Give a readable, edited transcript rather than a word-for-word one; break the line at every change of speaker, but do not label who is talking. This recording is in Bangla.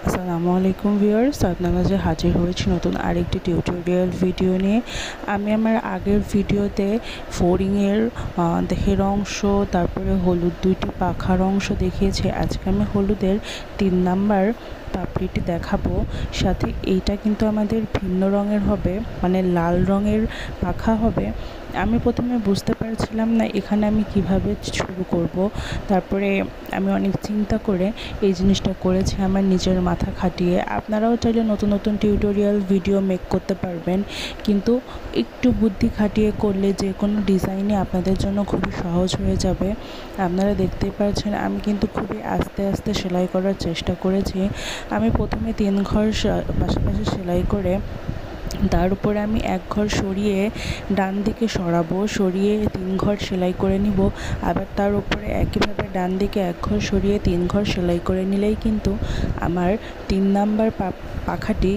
আসসালামু আলাইকুম ভিউয়ার্স, আপনার মাঝে হাজির হয়েছি নতুন আরেকটি টিউটোরিয়াল ভিডিও নিয়ে। আমি আমার আগের ভিডিওতে ফড়িংয়ের দেহের অংশ, তারপরে হলুদ দুইটি পাখার অংশ দেখিয়েছি। আজকে আমি হলুদের 3 নাম্বার পাপড়িটি দেখাবো। সাথে এইটা কিন্তু আমাদের ভিন্ন রঙের হবে, মানে লাল রঙের পাখা হবে। আমি প্রথমে বুঝতে পারছিলাম না এখানে আমি কিভাবে শুরু করব। তারপরে আমি অনেক চিন্তা করে এই জিনিসটা করেছি আমার নিজের মাথা খাটিয়ে। আপনারাও চাইলে নতুন নতুন টিউটোরিয়াল ভিডিও মেক করতে পারবেন, কিন্তু একটু বুদ্ধি খাটিয়ে করলে যে কোনো ডিজাইনই আপনাদের জন্য খুবই সহজ হয়ে যাবে। আপনারা দেখতেই পাচ্ছেন আমি কিন্তু খুবই আস্তে আস্তে সেলাই করার চেষ্টা করেছি। আমি প্রথমে 3 ঘর পাশাপাশি সেলাই করে তার উপরে আমি 1 ঘর সরিয়ে ডান দিকে সরাবো, সরিয়ে 3 ঘর সেলাই করে নিব। আবার তার উপরে একইভাবে ডান দিকে 1 ঘর সরিয়ে 3 ঘর সেলাই করে নিলেই কিন্তু আমার 3 নাম্বার পাখাটি